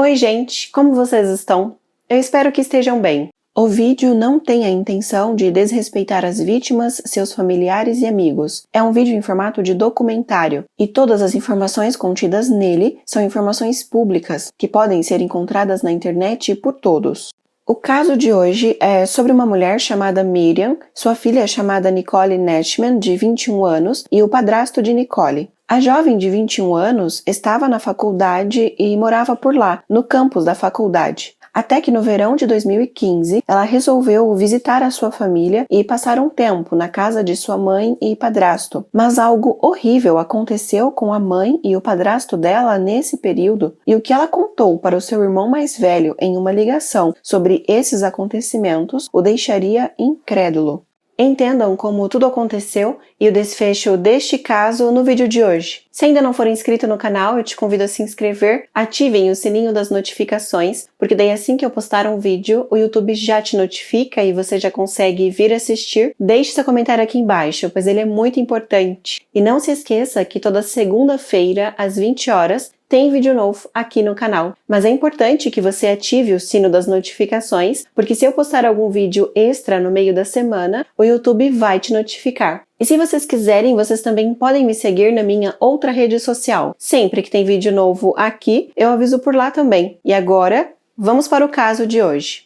Oi gente, como vocês estão? Eu espero que estejam bem. O vídeo não tem a intenção de desrespeitar as vítimas, seus familiares e amigos. É um vídeo em formato de documentário, e todas as informações contidas nele são informações públicas, que podem ser encontradas na internet por todos. O caso de hoje é sobre uma mulher chamada Miriam, sua filha chamada Nicole Netchman, de 21 anos, e o padrasto de Nicole. A jovem de 21 anos estava na faculdade e morava por lá, no campus da faculdade. Até que no verão de 2015, ela resolveu visitar a sua família e passar um tempo na casa de sua mãe e padrasto. Mas algo horrível aconteceu com a mãe e o padrasto dela nesse período, e o que ela contou para o seu irmão mais velho em uma ligação sobre esses acontecimentos o deixaria incrédulo. Entendam como tudo aconteceu e o desfecho deste caso no vídeo de hoje. Se ainda não for inscrito no canal, eu te convido a se inscrever, ativem o sininho das notificações, porque daí assim que eu postar um vídeo, o YouTube já te notifica e você já consegue vir assistir. Deixe seu comentário aqui embaixo, pois ele é muito importante. E não se esqueça que toda segunda-feira, às 20 horas, tem vídeo novo aqui no canal. Mas é importante que você ative o sino das notificações, porque se eu postar algum vídeo extra no meio da semana, o YouTube vai te notificar. E se vocês quiserem, vocês também podem me seguir na minha outra rede social. Sempre que tem vídeo novo aqui, eu aviso por lá também. E agora, vamos para o caso de hoje.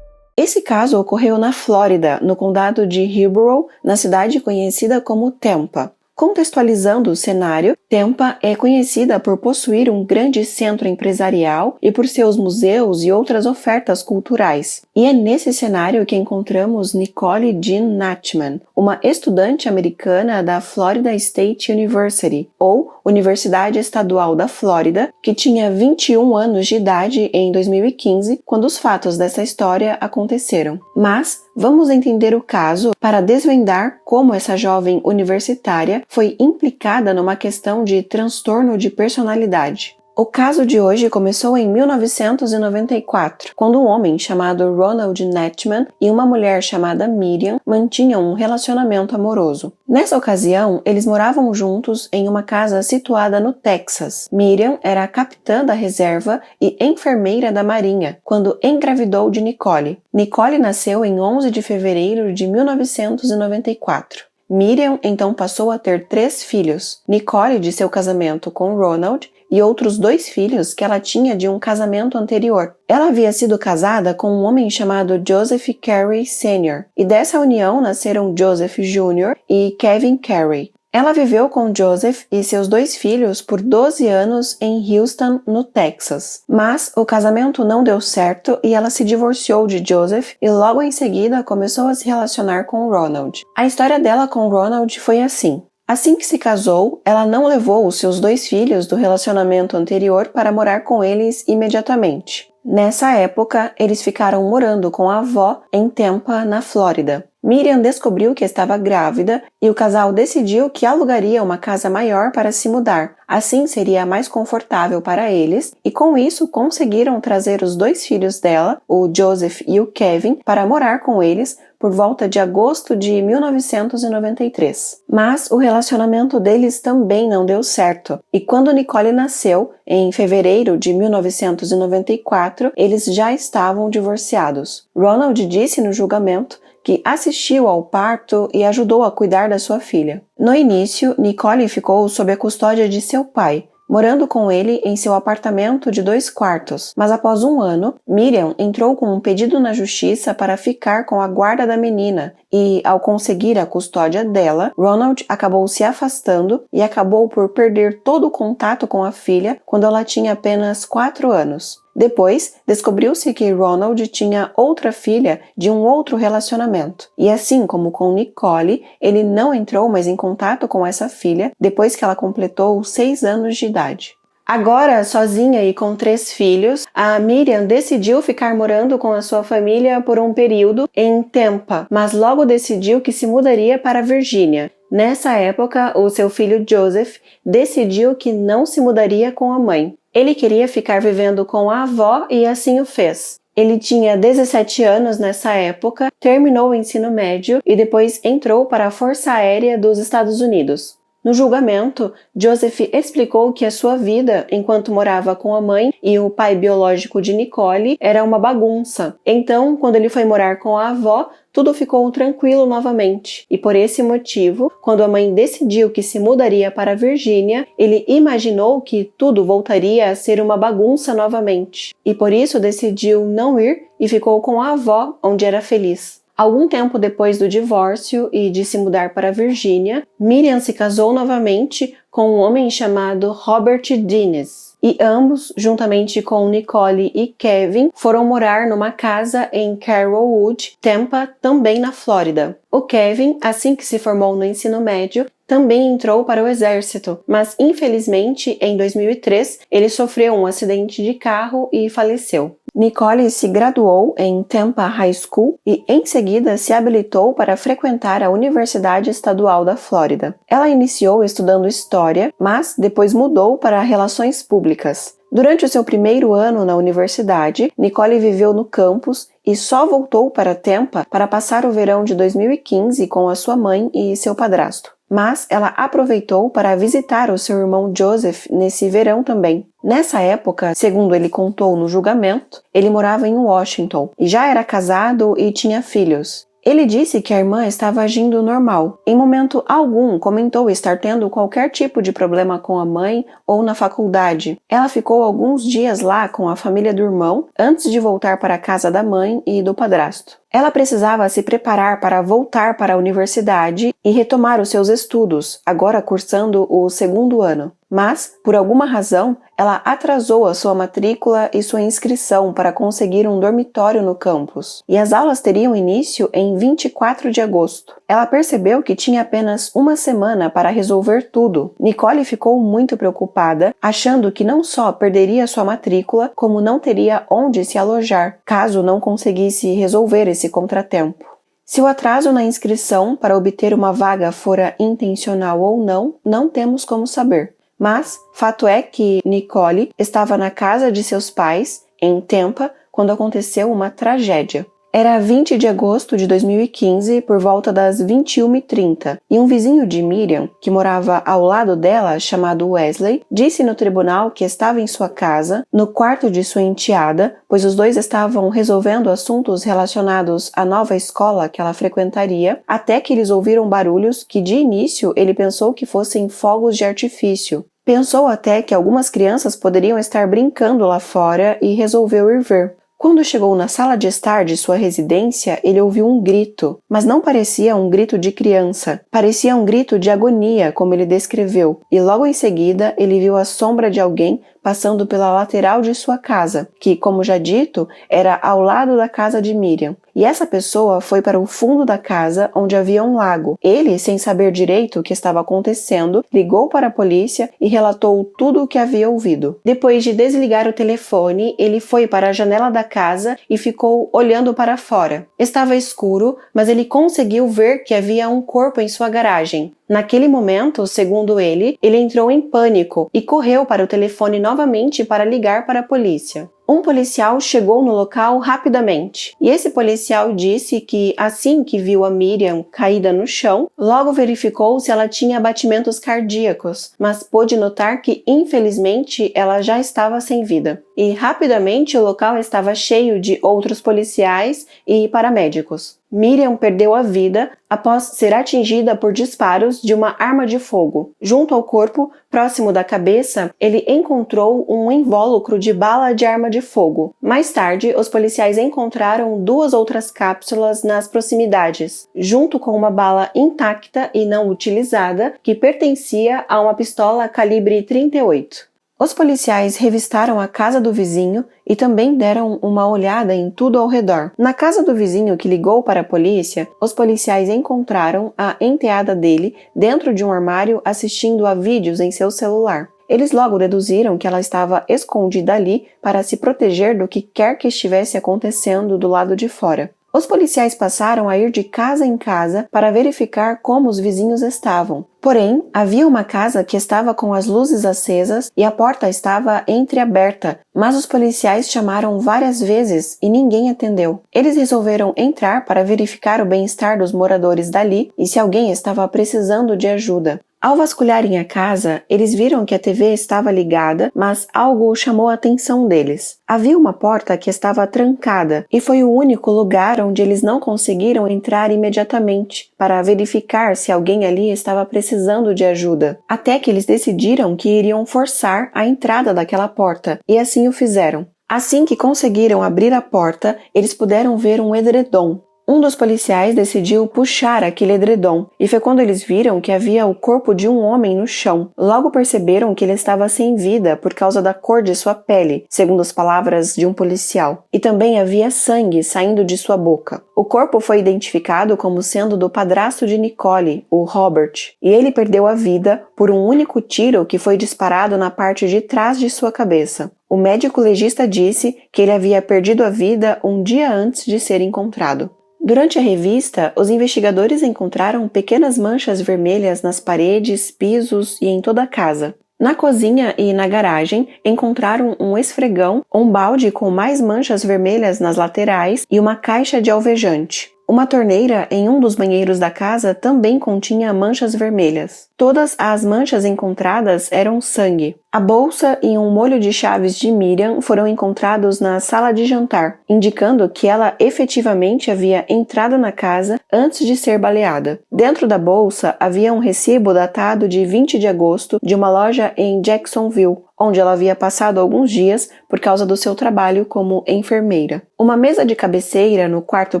Esse caso ocorreu na Flórida, no condado de Hillsborough, na cidade conhecida como Tampa. Contextualizando o cenário, Tampa é conhecida por possuir um grande centro empresarial e por seus museus e outras ofertas culturais. E é nesse cenário que encontramos Nicole Jean Netchman, uma estudante americana da Florida State University, ou Universidade Estadual da Flórida, que tinha 21 anos de idade em 2015, quando os fatos dessa história aconteceram. Mas vamos entender o caso para desvendar como essa jovem universitária foi implicada numa questão de transtorno de personalidade. O caso de hoje começou em 1994, quando um homem chamado Ronald Netchman e uma mulher chamada Miriam mantinham um relacionamento amoroso. Nessa ocasião, eles moravam juntos em uma casa situada no Texas. Miriam era a capitã da reserva e enfermeira da marinha, quando engravidou de Nicole. Nicole nasceu em 11 de fevereiro de 1994. Miriam então passou a ter 3 filhos, Nicole de seu casamento com Ronald e outros 2 filhos que ela tinha de um casamento anterior. Ela havia sido casada com um homem chamado Joseph Carey Sr. e dessa união nasceram Joseph Jr. e Kevin Carey. Ela viveu com Joseph e seus 2 filhos por 12 anos em Houston, no Texas. Mas o casamento não deu certo e ela se divorciou de Joseph e logo em seguida começou a se relacionar com Ronald. A história dela com Ronald foi assim. Assim que se casou, ela não levou os seus 2 filhos do relacionamento anterior para morar com eles imediatamente. Nessa época, eles ficaram morando com a avó em Tampa, na Flórida. Miriam descobriu que estava grávida e o casal decidiu que alugaria uma casa maior para se mudar. Assim seria mais confortável para eles e com isso conseguiram trazer os 2 filhos dela, o Joseph e o Kevin, para morar com eles por volta de agosto de 1993. Mas o relacionamento deles também não deu certo e quando Nicole nasceu, em fevereiro de 1994, eles já estavam divorciados. Ronald disse no julgamento que assistiu ao parto e ajudou a cuidar da sua filha. No início, Nicole ficou sob a custódia de seu pai, morando com ele em seu apartamento de 2 quartos, mas após um ano, Miriam entrou com um pedido na justiça para ficar com a guarda da menina e, ao conseguir a custódia dela, Ronald acabou se afastando e acabou por perder todo o contato com a filha quando ela tinha apenas 4 anos. Depois, descobriu-se que Ronald tinha outra filha de um outro relacionamento. E assim como com Nicole, ele não entrou mais em contato com essa filha depois que ela completou 6 anos de idade. Agora, sozinha e com 3 filhos, a Miriam decidiu ficar morando com a sua família por um período em Tampa, mas logo decidiu que se mudaria para Virgínia. Nessa época, o seu filho Joseph decidiu que não se mudaria com a mãe. Ele queria ficar vivendo com a avó e assim o fez. Ele tinha 17 anos nessa época, terminou o ensino médio e depois entrou para a Força Aérea dos Estados Unidos. No julgamento, Joseph explicou que a sua vida, enquanto morava com a mãe e o pai biológico de Nicole, era uma bagunça. Então, quando ele foi morar com a avó, tudo ficou tranquilo novamente. E por esse motivo, quando a mãe decidiu que se mudaria para a Virgínia, ele imaginou que tudo voltaria a ser uma bagunça novamente. E por isso decidiu não ir e ficou com a avó, onde era feliz. Algum tempo depois do divórcio e de se mudar para a Virgínia, Miriam se casou novamente com um homem chamado Robert Dines. E ambos, juntamente com Nicole e Kevin, foram morar numa casa em Carrollwood, Tampa, também na Flórida. O Kevin, assim que se formou no ensino médio, também entrou para o exército, mas infelizmente, em 2003, ele sofreu um acidente de carro e faleceu. Nicole se graduou em Tampa High School e, em seguida, se habilitou para frequentar a Universidade Estadual da Flórida. Ela iniciou estudando História, mas depois mudou para Relações Públicas. Durante o seu primeiro ano na universidade, Nicole viveu no campus e só voltou para Tampa para passar o verão de 2015 com a sua mãe e seu padrasto. Mas ela aproveitou para visitar o seu irmão Joseph nesse verão também. Nessa época, segundo ele contou no julgamento, ele morava em Washington e já era casado e tinha filhos. Ele disse que a irmã estava agindo normal. Em momento algum comentou estar tendo qualquer tipo de problema com a mãe ou na faculdade. Ela ficou alguns dias lá com a família do irmão antes de voltar para a casa da mãe e do padrasto. Ela precisava se preparar para voltar para a universidade e retomar os seus estudos, agora cursando o segundo ano. Mas, por alguma razão, ela atrasou a sua matrícula e sua inscrição para conseguir um dormitório no campus. E as aulas teriam início em 24 de agosto. Ela percebeu que tinha apenas uma semana para resolver tudo. Nicole ficou muito preocupada, achando que não só perderia sua matrícula, como não teria onde se alojar, caso não conseguisse resolver esse contratempo. Se o atraso na inscrição para obter uma vaga fora intencional ou não, não temos como saber. Mas, fato é que Nicole estava na casa de seus pais, em Tampa, quando aconteceu uma tragédia. Era 20 de agosto de 2015, por volta das 21h30, e um vizinho de Miriam, que morava ao lado dela, chamado Wesley, disse no tribunal que estava em sua casa, no quarto de sua enteada, pois os dois estavam resolvendo assuntos relacionados à nova escola que ela frequentaria, até que eles ouviram barulhos que, de início, ele pensou que fossem fogos de artifício. Pensou até que algumas crianças poderiam estar brincando lá fora e resolveu ir ver. Quando chegou na sala de estar de sua residência, ele ouviu um grito, mas não parecia um grito de criança. Parecia um grito de agonia, como ele descreveu, e logo em seguida ele viu a sombra de alguém passando pela lateral de sua casa, que, como já dito, era ao lado da casa de Miriam. E essa pessoa foi para o fundo da casa, onde havia um lago. Ele, sem saber direito o que estava acontecendo, ligou para a polícia e relatou tudo o que havia ouvido. Depois de desligar o telefone, ele foi para a janela da casa e ficou olhando para fora. Estava escuro, mas ele conseguiu ver que havia um corpo em sua garagem. Naquele momento, segundo ele entrou em pânico e correu para o telefone novamente para ligar para a polícia. Um policial chegou no local rapidamente, e esse policial disse que, assim que viu a Miriam caída no chão, logo verificou se ela tinha batimentos cardíacos, mas pôde notar que, infelizmente, ela já estava sem vida. E rapidamente o local estava cheio de outros policiais e paramédicos. Miriam perdeu a vida após ser atingida por disparos de uma arma de fogo. Junto ao corpo, próximo da cabeça, ele encontrou um invólucro de bala de arma de fogo. Mais tarde, os policiais encontraram 2 outras cápsulas nas proximidades, junto com uma bala intacta e não utilizada que pertencia a uma pistola calibre 38. Os policiais revistaram a casa do vizinho e também deram uma olhada em tudo ao redor. Na casa do vizinho que ligou para a polícia, os policiais encontraram a enteada dele dentro de um armário assistindo a vídeos em seu celular. Eles logo deduziram que ela estava escondida ali para se proteger do que quer que estivesse acontecendo do lado de fora. Os policiais passaram a ir de casa em casa para verificar como os vizinhos estavam. Porém, havia uma casa que estava com as luzes acesas e a porta estava entreaberta, mas os policiais chamaram várias vezes e ninguém atendeu. Eles resolveram entrar para verificar o bem-estar dos moradores dali e se alguém estava precisando de ajuda. Ao vasculharem a casa, eles viram que a TV estava ligada, mas algo chamou a atenção deles. Havia uma porta que estava trancada e foi o único lugar onde eles não conseguiram entrar imediatamente para verificar se alguém ali estava precisando de ajuda. Até que eles decidiram que iriam forçar a entrada daquela porta e assim o fizeram. Assim que conseguiram abrir a porta, eles puderam ver um edredom. Um dos policiais decidiu puxar aquele edredom, e foi quando eles viram que havia o corpo de um homem no chão. Logo perceberam que ele estava sem vida por causa da cor de sua pele, segundo as palavras de um policial. E também havia sangue saindo de sua boca. O corpo foi identificado como sendo do padrasto de Nicole, o Robert, e ele perdeu a vida por um único tiro que foi disparado na parte de trás de sua cabeça. O médico legista disse que ele havia perdido a vida um dia antes de ser encontrado. Durante a revista, os investigadores encontraram pequenas manchas vermelhas nas paredes, pisos e em toda a casa. Na cozinha e na garagem, encontraram um esfregão, um balde com mais manchas vermelhas nas laterais e uma caixa de alvejante. Uma torneira em um dos banheiros da casa também continha manchas vermelhas. Todas as manchas encontradas eram sangue. A bolsa e um molho de chaves de Miriam foram encontrados na sala de jantar, indicando que ela efetivamente havia entrado na casa antes de ser baleada. Dentro da bolsa havia um recibo datado de 20 de agosto de uma loja em Jacksonville, onde ela havia passado alguns dias por causa do seu trabalho como enfermeira. Uma mesa de cabeceira no quarto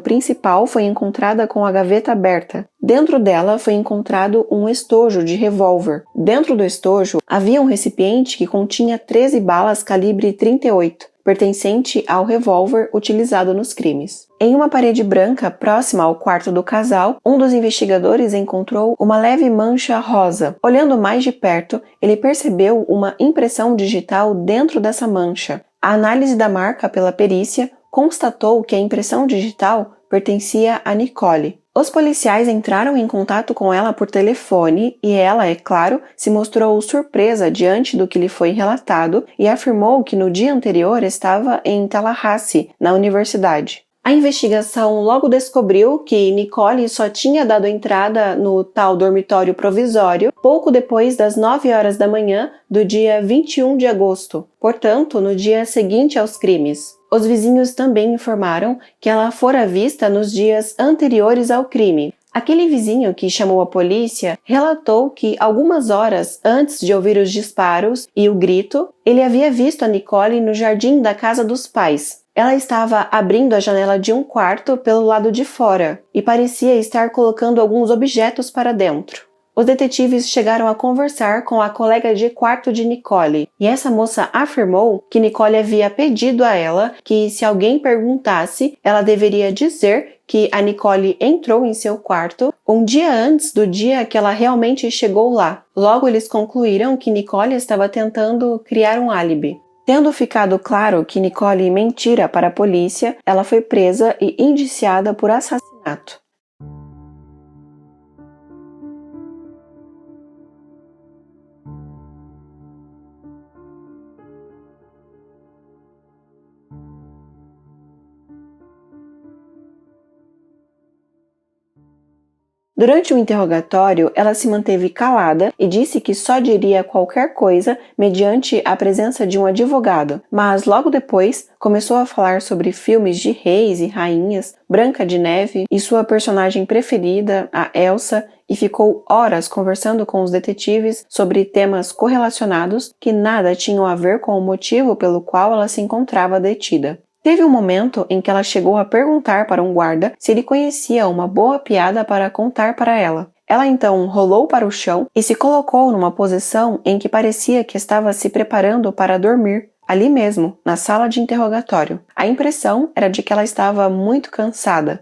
principal foi encontrada com a gaveta aberta. Dentro dela foi encontrado um estojo de revólver. Dentro do estojo havia um recipiente que continha 13 balas calibre 38, pertencente ao revólver utilizado nos crimes. Em uma parede branca próxima ao quarto do casal, um dos investigadores encontrou uma leve mancha rosa. Olhando mais de perto, ele percebeu uma impressão digital dentro dessa mancha. A análise da marca pela perícia constatou que a impressão digital pertencia a Nicole. Os policiais entraram em contato com ela por telefone e ela, é claro, se mostrou surpresa diante do que lhe foi relatado e afirmou que no dia anterior estava em Tallahassee, na universidade. A investigação logo descobriu que Nicole só tinha dado entrada no tal dormitório provisório pouco depois das 9 horas da manhã do dia 21 de agosto, portanto, no dia seguinte aos crimes. Os vizinhos também informaram que ela fora vista nos dias anteriores ao crime. Aquele vizinho que chamou a polícia relatou que algumas horas antes de ouvir os disparos e o grito, ele havia visto a Nicole no jardim da casa dos pais. Ela estava abrindo a janela de um quarto pelo lado de fora e parecia estar colocando alguns objetos para dentro. Os detetives chegaram a conversar com a colega de quarto de Nicole, e essa moça afirmou que Nicole havia pedido a ela que, se alguém perguntasse, ela deveria dizer que a Nicole entrou em seu quarto um dia antes do dia que ela realmente chegou lá. Logo, eles concluíram que Nicole estava tentando criar um álibi. Tendo ficado claro que Nicole mentira para a polícia, ela foi presa e indiciada por assassinato. Durante o interrogatório, ela se manteve calada e disse que só diria qualquer coisa mediante a presença de um advogado, mas logo depois começou a falar sobre filmes de reis e rainhas, Branca de Neve e sua personagem preferida, a Elsa, e ficou horas conversando com os detetives sobre temas correlacionados que nada tinham a ver com o motivo pelo qual ela se encontrava detida. Teve um momento em que ela chegou a perguntar para um guarda se ele conhecia uma boa piada para contar para ela. Ela então rolou para o chão e se colocou numa posição em que parecia que estava se preparando para dormir, ali mesmo, na sala de interrogatório. A impressão era de que ela estava muito cansada.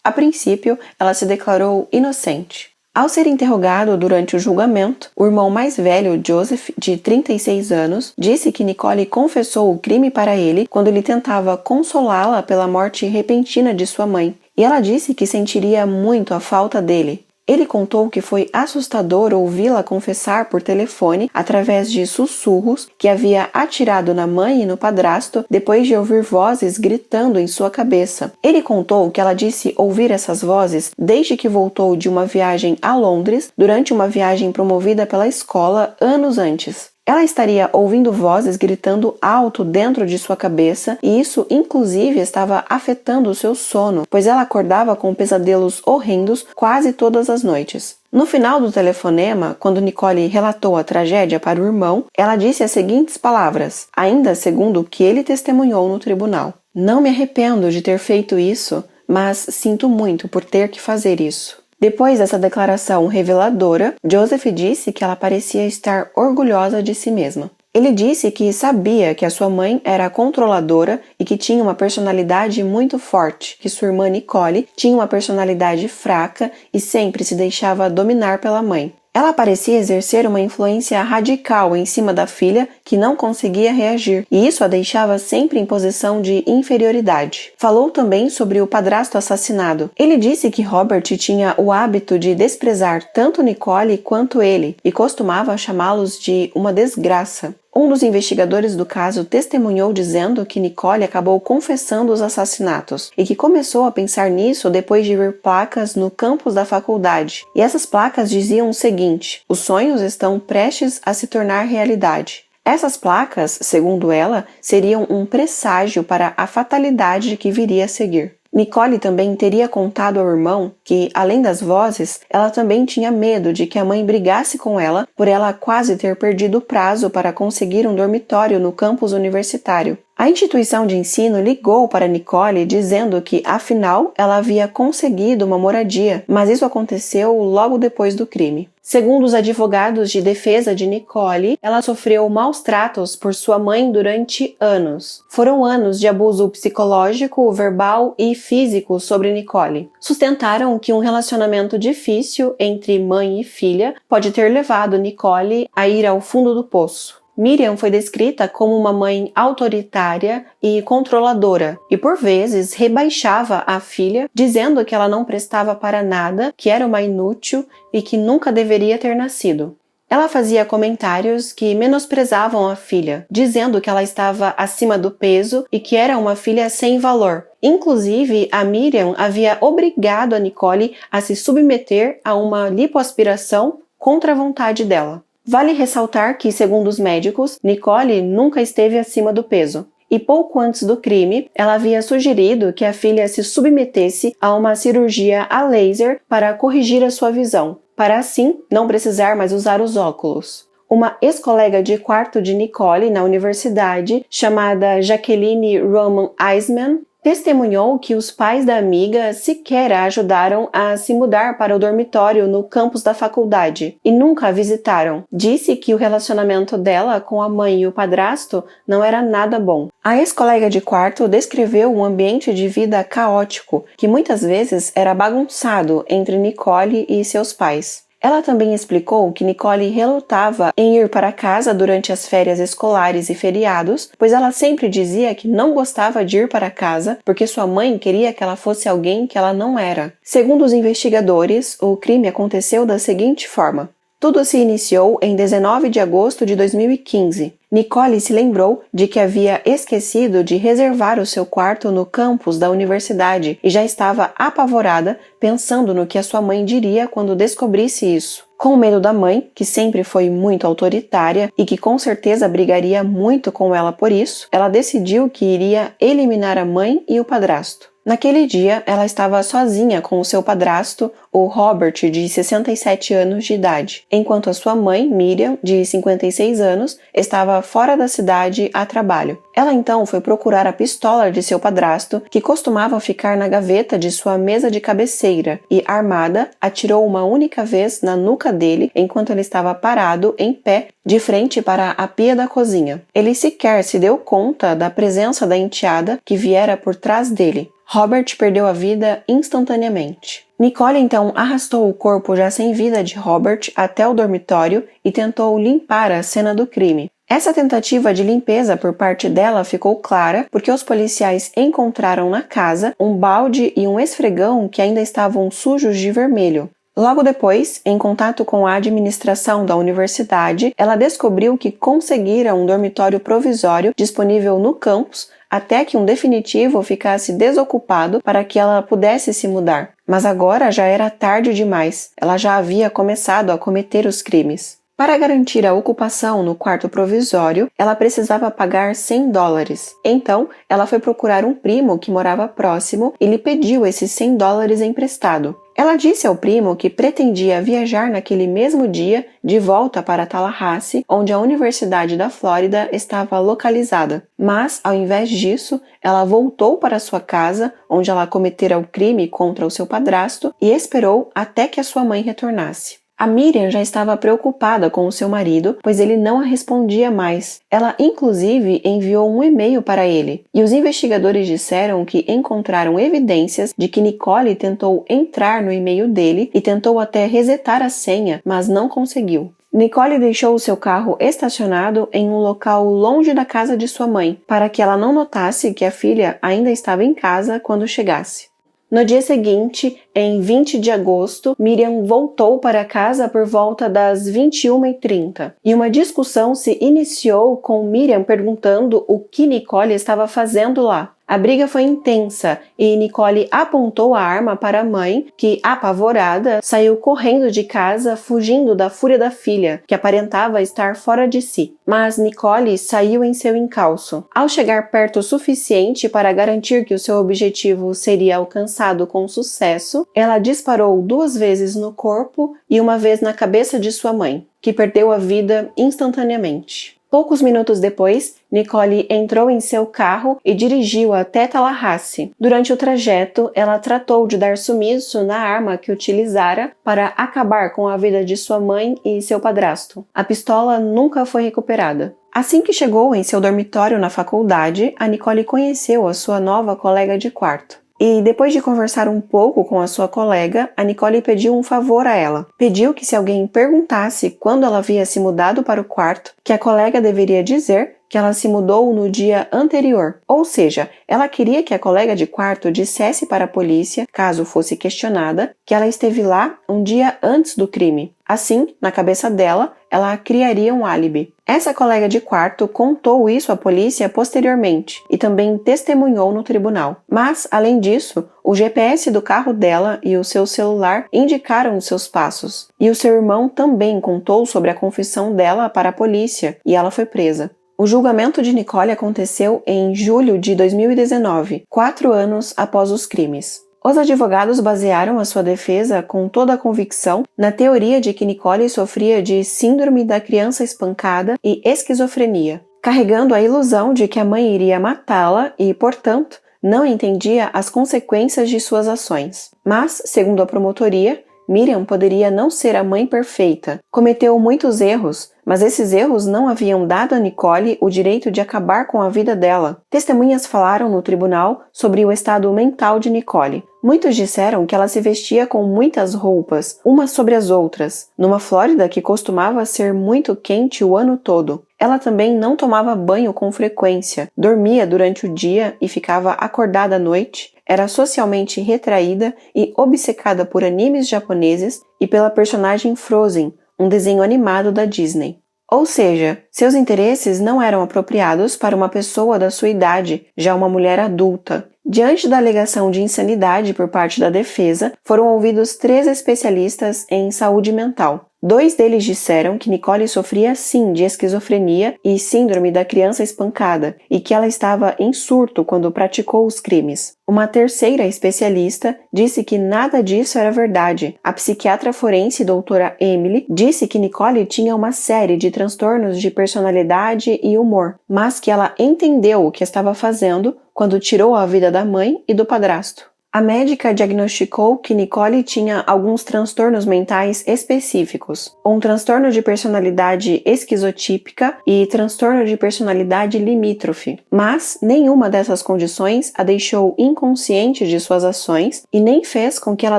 A princípio, ela se declarou inocente. Ao ser interrogado durante o julgamento, o irmão mais velho, Joseph, de 36 anos, disse que Nicole confessou o crime para ele quando ele tentava consolá-la pela morte repentina de sua mãe, e ela disse que sentiria muito a falta dele. Ele contou que foi assustador ouvi-la confessar por telefone, através de sussurros, que havia atirado na mãe e no padrasto depois de ouvir vozes gritando em sua cabeça. Ele contou que ela disse ouvir essas vozes desde que voltou de uma viagem a Londres, durante uma viagem promovida pela escola anos antes. Ela estaria ouvindo vozes gritando alto dentro de sua cabeça e isso, inclusive, estava afetando o seu sono, pois ela acordava com pesadelos horrendos quase todas as noites. No final do telefonema, quando Nicole relatou a tragédia para o irmão, ela disse as seguintes palavras, ainda segundo o que ele testemunhou no tribunal: "Não me arrependo de ter feito isso, mas sinto muito por ter que fazer isso." Depois dessa declaração reveladora, Joseph disse que ela parecia estar orgulhosa de si mesma. Ele disse que sabia que a sua mãe era controladora e que tinha uma personalidade muito forte, que sua irmã Nicole tinha uma personalidade fraca e sempre se deixava dominar pela mãe. Ela parecia exercer uma influência radical em cima da filha, que não conseguia reagir, e isso a deixava sempre em posição de inferioridade. Falou também sobre o padrasto assassinado. Ele disse que Robert tinha o hábito de desprezar tanto Nicole quanto ele, e costumava chamá-los de uma desgraça. Um dos investigadores do caso testemunhou dizendo que Nicole acabou confessando os assassinatos e que começou a pensar nisso depois de ver placas no campus da faculdade. E essas placas diziam o seguinte: os sonhos estão prestes a se tornar realidade. Essas placas, segundo ela, seriam um presságio para a fatalidade que viria a seguir. Nicole também teria contado ao irmão que, além das vozes, ela também tinha medo de que a mãe brigasse com ela por ela quase ter perdido o prazo para conseguir um dormitório no campus universitário. A instituição de ensino ligou para Nicole dizendo que, afinal, ela havia conseguido uma moradia, mas isso aconteceu logo depois do crime. Segundo os advogados de defesa de Nicole, ela sofreu maus tratos por sua mãe durante anos. Foram anos de abuso psicológico, verbal e físico sobre Nicole. Sustentaram que um relacionamento difícil entre mãe e filha pode ter levado Nicole a ir ao fundo do poço. Miriam foi descrita como uma mãe autoritária e controladora, e por vezes rebaixava a filha, dizendo que ela não prestava para nada, que era uma inútil e que nunca deveria ter nascido. Ela fazia comentários que menosprezavam a filha, dizendo que ela estava acima do peso e que era uma filha sem valor. Inclusive, a Miriam havia obrigado a Nicole a se submeter a uma lipoaspiração contra a vontade dela. Vale ressaltar que, segundo os médicos, Nicole nunca esteve acima do peso. E pouco antes do crime, ela havia sugerido que a filha se submetesse a uma cirurgia a laser para corrigir a sua visão, para assim não precisar mais usar os óculos. Uma ex-colega de quarto de Nicole na universidade, chamada Jacqueline Roman Eisman, testemunhou que os pais da amiga sequer a ajudaram a se mudar para o dormitório no campus da faculdade e nunca a visitaram. Disse que o relacionamento dela com a mãe e o padrasto não era nada bom. A ex-colega de quarto descreveu um ambiente de vida caótico, que muitas vezes era bagunçado entre Nicole e seus pais. Ela também explicou que Nicole relutava em ir para casa durante as férias escolares e feriados, pois ela sempre dizia que não gostava de ir para casa porque sua mãe queria que ela fosse alguém que ela não era. Segundo os investigadores, o crime aconteceu da seguinte forma. Tudo se iniciou em 19 de agosto de 2015. Nicole se lembrou de que havia esquecido de reservar o seu quarto no campus da universidade e já estava apavorada, pensando no que a sua mãe diria quando descobrisse isso. Com medo da mãe, que sempre foi muito autoritária e que com certeza brigaria muito com ela por isso, ela decidiu que iria eliminar a mãe e o padrasto. Naquele dia, ela estava sozinha com o seu padrasto, o Robert, de 67 anos de idade, enquanto a sua mãe, Miriam, de 56 anos, estava fora da cidade a trabalho. Ela então foi procurar a pistola de seu padrasto, que costumava ficar na gaveta de sua mesa de cabeceira, e, armada, atirou uma única vez na nuca dele enquanto ele estava parado, em pé, de frente para a pia da cozinha. Ele sequer se deu conta da presença da enteada que viera por trás dele. Robert perdeu a vida instantaneamente. Nicole então arrastou o corpo já sem vida de Robert até o dormitório e tentou limpar a cena do crime. Essa tentativa de limpeza por parte dela ficou clara porque os policiais encontraram na casa um balde e um esfregão que ainda estavam sujos de vermelho. Logo depois, em contato com a administração da universidade, ela descobriu que conseguira um dormitório provisório disponível no campus até que um definitivo ficasse desocupado para que ela pudesse se mudar. Mas agora já era tarde demais, ela já havia começado a cometer os crimes. Para garantir a ocupação no quarto provisório, ela precisava pagar $100. Então, ela foi procurar um primo que morava próximo e lhe pediu esses $100 emprestado. Ela disse ao primo que pretendia viajar naquele mesmo dia de volta para Tallahassee, onde a Universidade da Flórida estava localizada. Mas, ao invés disso, ela voltou para sua casa, onde ela cometera o crime contra o seu padrasto, e esperou até que a sua mãe retornasse. A Miriam já estava preocupada com o seu marido, pois ele não a respondia mais. Ela, inclusive, enviou um e-mail para ele, e os investigadores disseram que encontraram evidências de que Nicole tentou entrar no e-mail dele e tentou até resetar a senha, mas não conseguiu. Nicole deixou o seu carro estacionado em um local longe da casa de sua mãe, para que ela não notasse que a filha ainda estava em casa quando chegasse. No dia seguinte, em 20 de agosto, Miriam voltou para casa por volta das 21h30 e uma discussão se iniciou com Miriam perguntando o que Nicole estava fazendo lá. A briga foi intensa e Nicole apontou a arma para a mãe, que, apavorada, saiu correndo de casa, fugindo da fúria da filha, que aparentava estar fora de si. Mas Nicole saiu em seu encalço. Ao chegar perto o suficiente para garantir que o seu objetivo seria alcançado com sucesso, ela disparou 2 vezes no corpo e 1 vez na cabeça de sua mãe, que perdeu a vida instantaneamente. Poucos minutos depois, Nicole entrou em seu carro e dirigiu até Tallahassee. Durante o trajeto, ela tratou de dar sumiço na arma que utilizara para acabar com a vida de sua mãe e seu padrasto. A pistola nunca foi recuperada. Assim que chegou em seu dormitório na faculdade, a Nicole conheceu a sua nova colega de quarto. E depois de conversar um pouco com a sua colega, a Nicole pediu um favor a ela. Pediu que se alguém perguntasse quando ela havia se mudado para o quarto, que a colega deveria dizer que ela se mudou no dia anterior. Ou seja, ela queria que a colega de quarto dissesse para a polícia, caso fosse questionada, que ela esteve lá um dia antes do crime. Assim, na cabeça dela, ela criaria um álibi. Essa colega de quarto contou isso à polícia posteriormente e também testemunhou no tribunal. Mas, além disso, o GPS do carro dela e o seu celular indicaram os seus passos. E o seu irmão também contou sobre a confissão dela para a polícia e ela foi presa. O julgamento de Nicole aconteceu em julho de 2019, 4 anos após os crimes. Os advogados basearam a sua defesa com toda a convicção na teoria de que Nicole sofria de síndrome da criança espancada e esquizofrenia, carregando a ilusão de que a mãe iria matá-la e, portanto, não entendia as consequências de suas ações. Mas, segundo a promotoria, Miriam poderia não ser a mãe perfeita. Cometeu muitos erros, mas esses erros não haviam dado a Nicole o direito de acabar com a vida dela. Testemunhas falaram no tribunal sobre o estado mental de Nicole. Muitos disseram que ela se vestia com muitas roupas, umas sobre as outras, numa Flórida que costumava ser muito quente o ano todo. Ela também não tomava banho com frequência, dormia durante o dia e ficava acordada à noite, era socialmente retraída e obcecada por animes japoneses e pela personagem Frozen, um desenho animado da Disney. Ou seja, seus interesses não eram apropriados para uma pessoa da sua idade, já uma mulher adulta. Diante da alegação de insanidade por parte da defesa, foram ouvidos 3 especialistas em saúde mental. 2 deles disseram que Nicole sofria sim de esquizofrenia e síndrome da criança espancada e que ela estava em surto quando praticou os crimes. Uma terceira especialista disse que nada disso era verdade. A psiquiatra forense doutora Emily disse que Nicole tinha uma série de transtornos de personalidade e humor, mas que ela entendeu o que estava fazendo quando tirou a vida da mãe e do padrasto. A médica diagnosticou que Nicole tinha alguns transtornos mentais específicos, um transtorno de personalidade esquizotípica e transtorno de personalidade limítrofe, mas nenhuma dessas condições a deixou inconsciente de suas ações e nem fez com que ela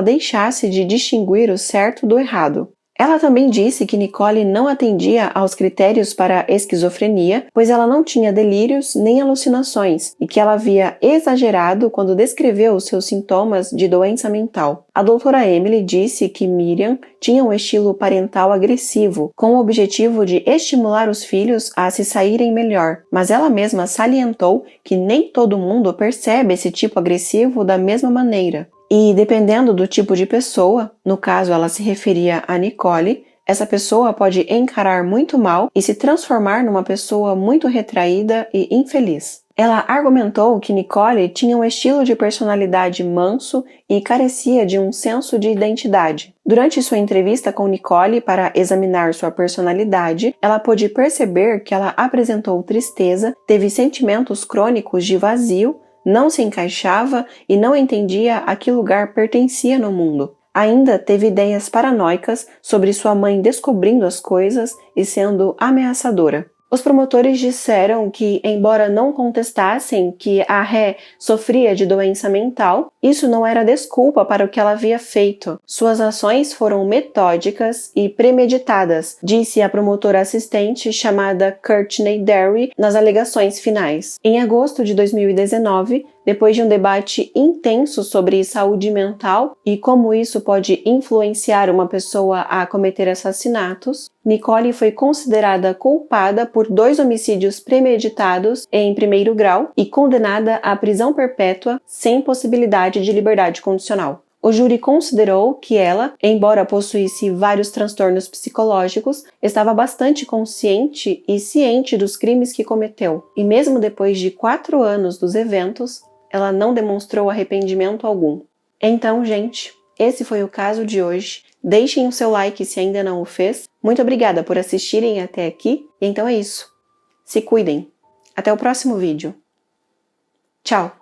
deixasse de distinguir o certo do errado. Ela também disse que Nicole não atendia aos critérios para esquizofrenia, pois ela não tinha delírios nem alucinações e que ela havia exagerado quando descreveu os seus sintomas de doença mental. A doutora Emily disse que Miriam tinha um estilo parental agressivo, com o objetivo de estimular os filhos a se saírem melhor, mas ela mesma salientou que nem todo mundo percebe esse tipo agressivo da mesma maneira. E dependendo do tipo de pessoa, no caso ela se referia a Nicole, essa pessoa pode encarar muito mal e se transformar numa pessoa muito retraída e infeliz. Ela argumentou que Nicole tinha um estilo de personalidade manso e carecia de um senso de identidade. Durante sua entrevista com Nicole para examinar sua personalidade, ela pôde perceber que ela apresentou tristeza, teve sentimentos crônicos de vazio, não se encaixava e não entendia a que lugar pertencia no mundo. Ainda teve ideias paranoicas sobre sua mãe descobrindo as coisas e sendo ameaçadora. Os promotores disseram que, embora não contestassem que a Ré sofria de doença mental, isso não era desculpa para o que ela havia feito. Suas ações foram metódicas e premeditadas, disse a promotora assistente chamada Courtney Derry nas alegações finais. Em agosto de 2019, depois de um debate intenso sobre saúde mental e como isso pode influenciar uma pessoa a cometer assassinatos, Nicole foi considerada culpada por 2 homicídios premeditados em primeiro grau e condenada à prisão perpétua sem possibilidade de liberdade condicional. O júri considerou que ela, embora possuísse vários transtornos psicológicos, estava bastante consciente e ciente dos crimes que cometeu, e mesmo depois de 4 anos dos eventos, ela não demonstrou arrependimento algum. Então, gente, esse foi o caso de hoje. Deixem o seu like se ainda não o fez. Muito obrigada por assistirem até aqui. E então é isso. Se cuidem. Até o próximo vídeo. Tchau!